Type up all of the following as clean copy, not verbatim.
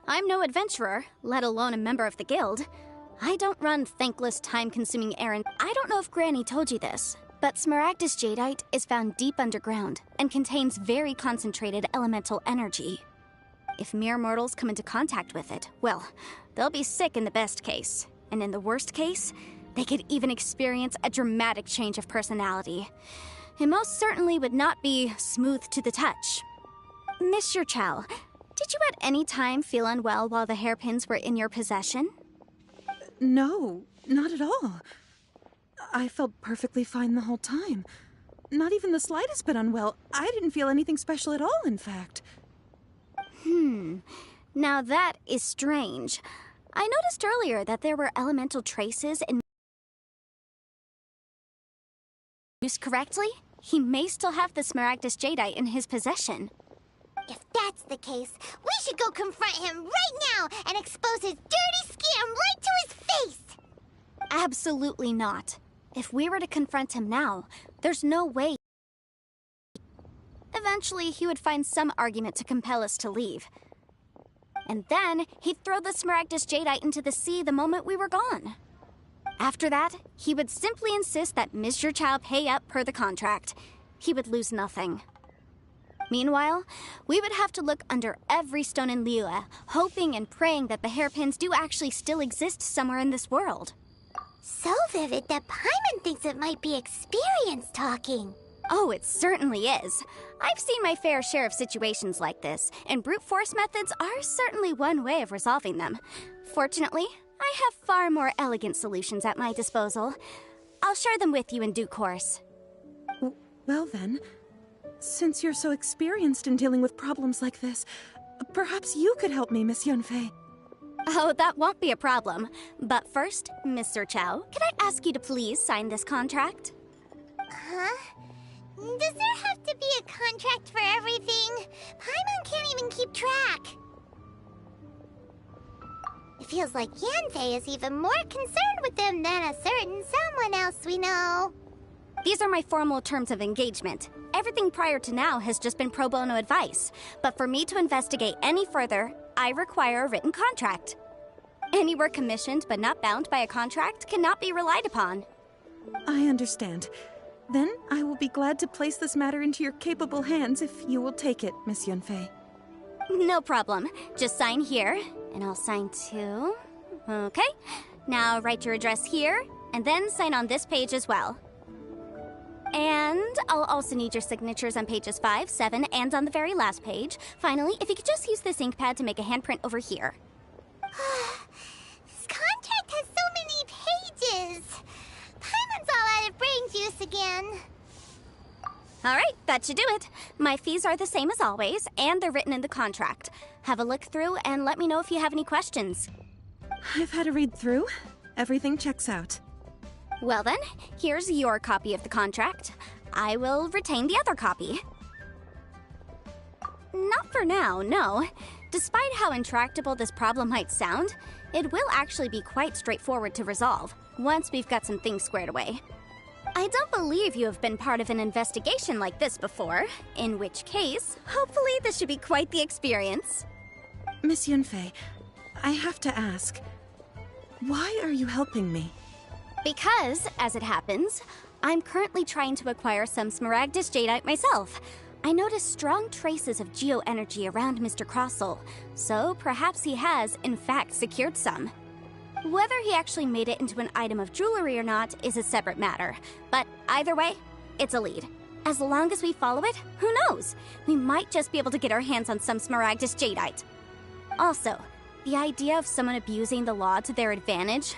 I'm no adventurer, let alone a member of the guild. I don't run thankless, time-consuming errands. I don't know if Granny told you this, but Smaragdus jadeite is found deep underground and contains very concentrated elemental energy. If mere mortals come into contact with it, well, they'll be sick in the best case. And in the worst case, they could even experience a dramatic change of personality. It most certainly would not be smooth to the touch. Monsieur Chow, did you at any time feel unwell while the hairpins were in your possession? No, not at all. I felt perfectly fine the whole time. Not even the slightest bit unwell. I didn't feel anything special at all, in fact. Now that is strange. I noticed earlier that there were elemental traces in... Used correctly, he may still have the Smaragdus jadeite in his possession. If that's the case, we should go confront him right now and expose his dirty scam right to his face! Absolutely not. If we were to confront him now, there's no way. Eventually, he would find some argument to compel us to leave. And then, he'd throw the Smaragdus jadeite into the sea the moment we were gone. After that, he would simply insist that Mr. Chow pay up per the contract. He would lose nothing. Meanwhile, we would have to look under every stone in Liyue, hoping and praying that the hairpins do actually still exist somewhere in this world. So vivid that Paimon thinks it might be experience talking. Oh, it certainly is. I've seen my fair share of situations like this, and brute force methods are certainly one way of resolving them. Fortunately, I have far more elegant solutions at my disposal. I'll share them with you in due course. Well then, since you're so experienced in dealing with problems like this, perhaps you could help me, Miss Yunfei. Oh, that won't be a problem. But first, Mr. Chow, can I ask you to please sign this contract? Huh? Does there have to be a contract for everything? Paimon can't even keep track. It feels like Yanfei is even more concerned with them than a certain someone else we know. These are my formal terms of engagement. Everything prior to now has just been pro bono advice. But for me to investigate any further, I require a written contract. Any work commissioned but not bound by a contract cannot be relied upon. I understand. Then I will be glad to place this matter into your capable hands if you will take it, Miss Yunfei. No problem. Just sign here, and I'll sign too. Okay. Now write your address here, and then sign on this page as well. And I'll also need your signatures on pages 5, 7, and on the very last page. Finally, if you could just use this ink pad to make a handprint over here. This contract has so many pages. Paimon's all out of brain juice again. All right, that should do it. My fees are the same as always, and they're written in the contract. Have a look through and let me know if you have any questions. I've had a read through. Everything checks out. Well then, here's your copy of the contract. I will retain the other copy. Not for now, no. Despite how intractable this problem might sound, it will actually be quite straightforward to resolve, once we've got some things squared away. I don't believe you have been part of an investigation like this before, in which case, hopefully this should be quite the experience. Miss Yunfei, I have to ask, why are you helping me? Because, as it happens, I'm currently trying to acquire some Smaragdus jadeite myself. I noticed strong traces of geo-energy around Mr. Crossel, so perhaps he has, in fact, secured some. Whether he actually made it into an item of jewelry or not is a separate matter, but either way, it's a lead. As long as we follow it, who knows? We might just be able to get our hands on some Smaragdus jadeite. Also, the idea of someone abusing the law to their advantage,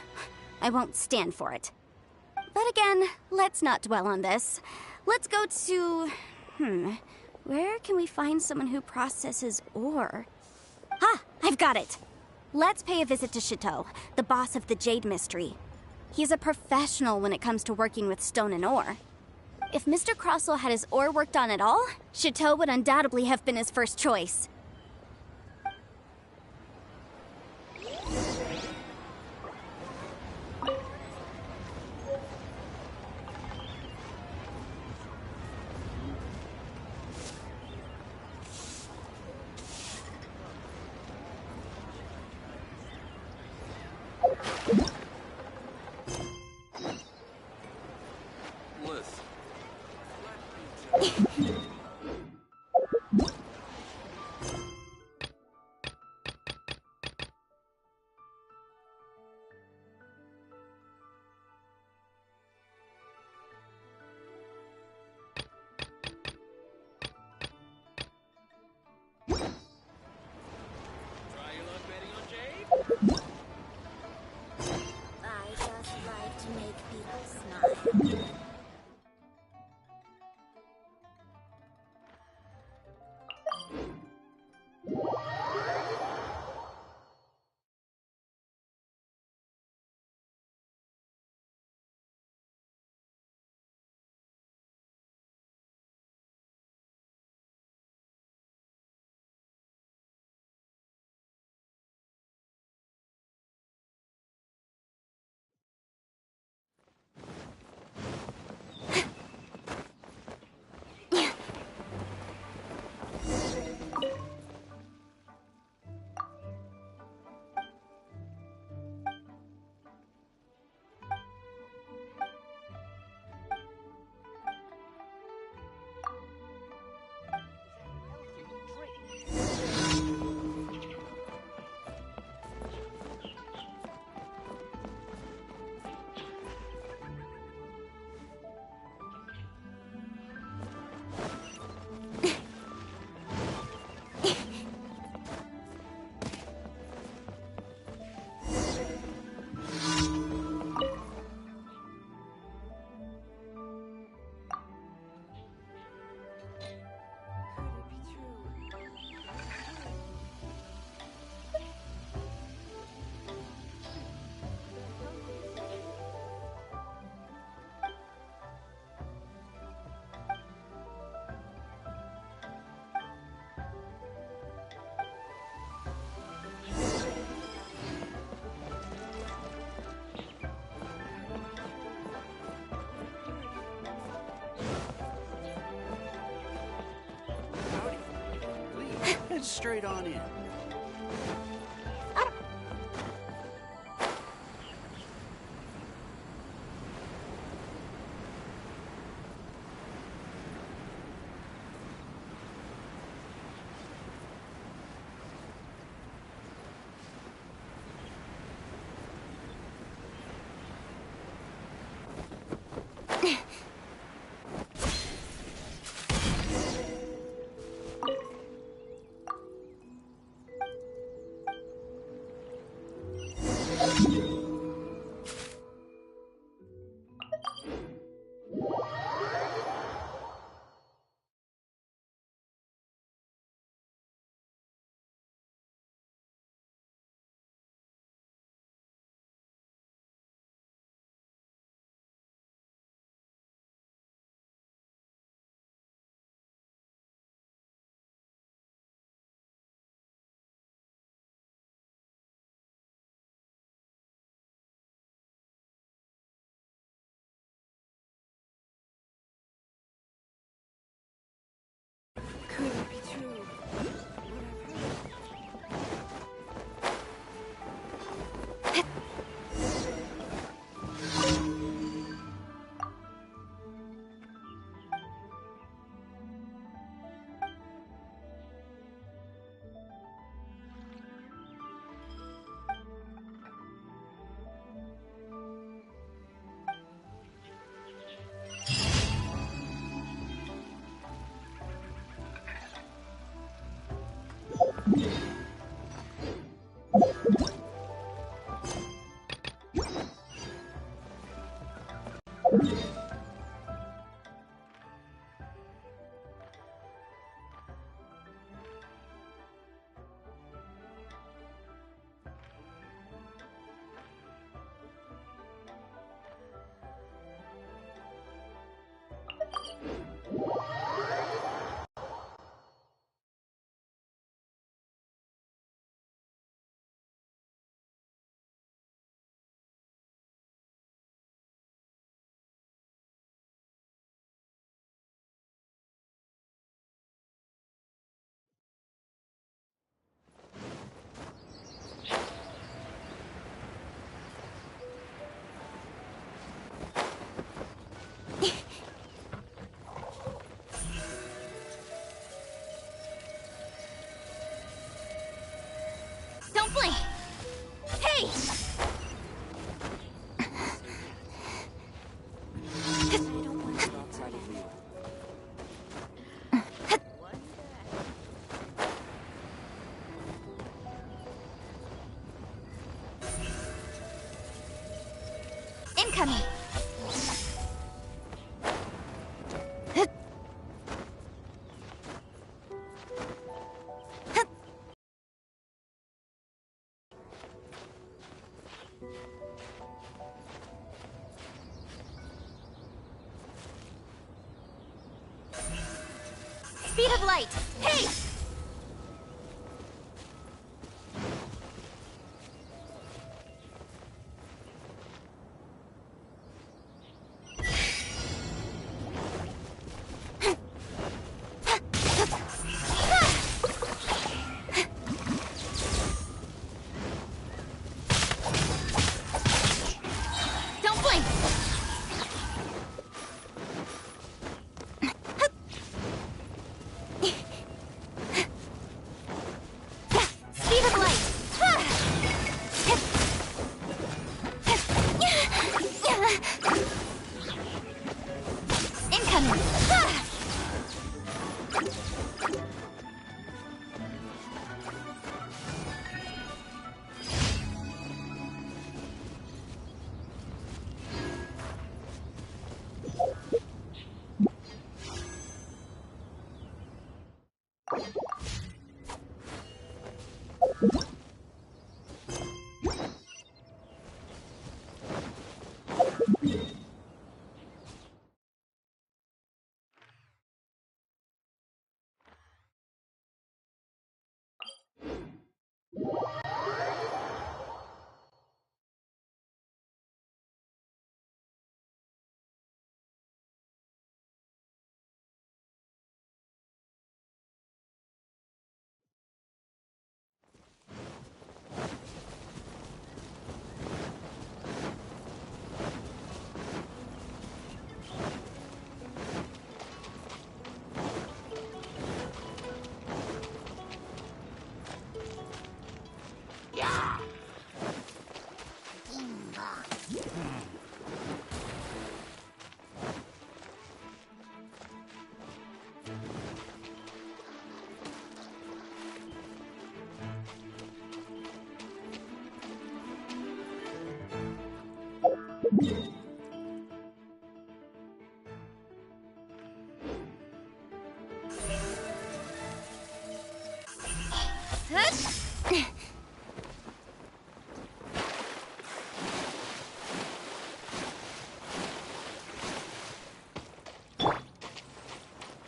I won't stand for it. But again, let's not dwell on this. Let's go to... where can we find someone who processes ore? Ah, I've got it! Let's pay a visit to Chateau, the boss of the Jade Mystery. He's a professional when it comes to working with stone and ore. If Mr. Crossel had his ore worked on at all, Chateau would undoubtedly have been his first choice. I just like to make people smile. Head straight on in. Could it be true? Incoming! Speed of light! Hey! Don't blink! Speed of light! Incoming!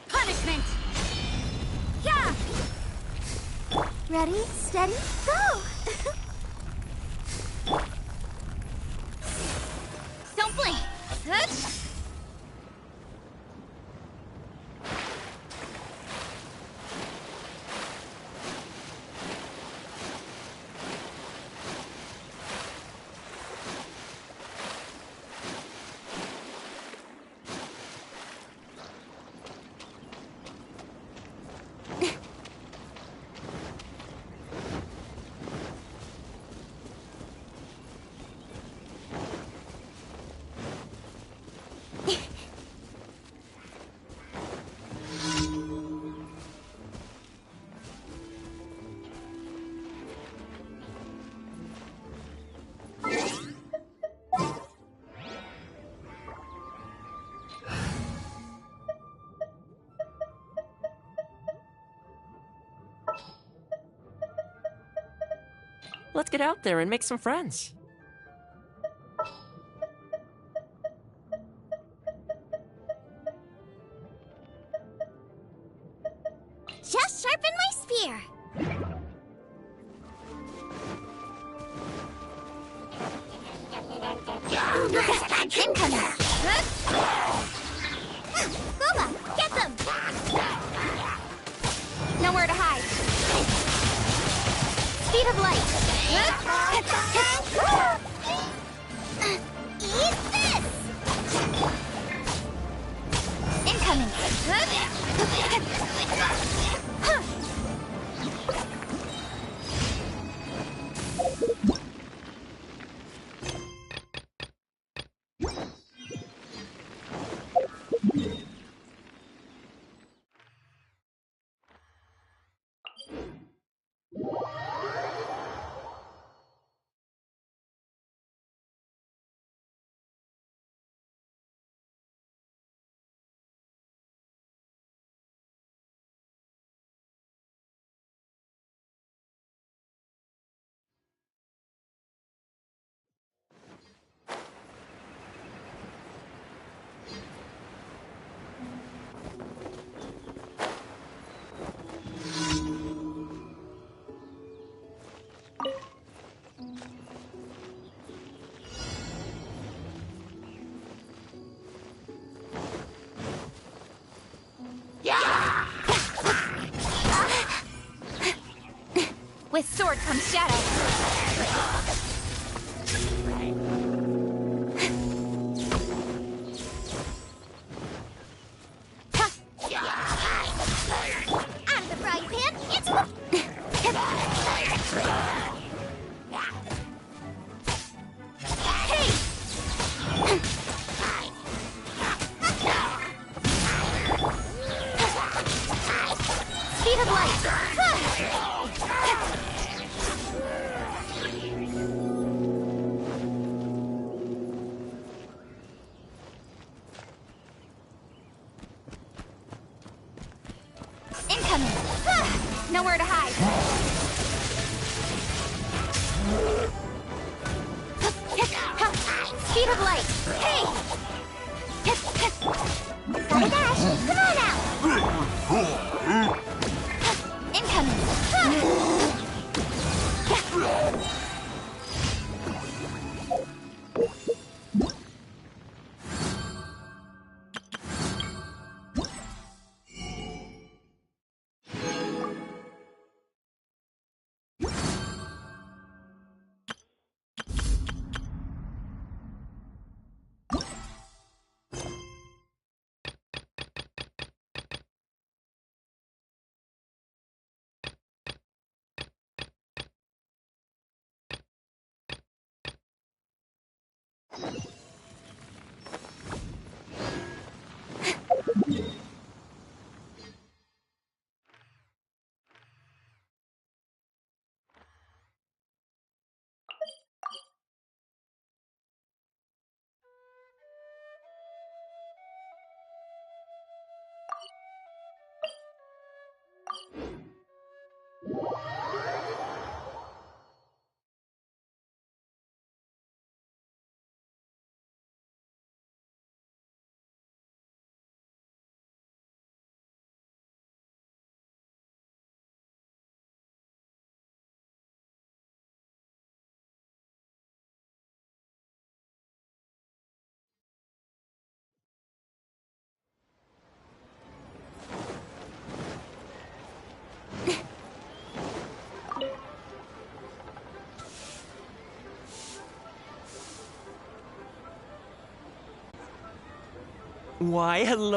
Punishment! Yeah! Ready, steady, go! Don't blink! Let's get out there and make some friends. Just sharpen my spear. Incoming! Boba, get them! Nowhere to hide. Speed of light! Eat this! Incoming! Forward comes Shadow. Out of the frying pan, into the... Speed of light. Incoming. Nowhere to hide. Speed of light. Hey! Gotta dash. Come on out. Incoming. Why, hello.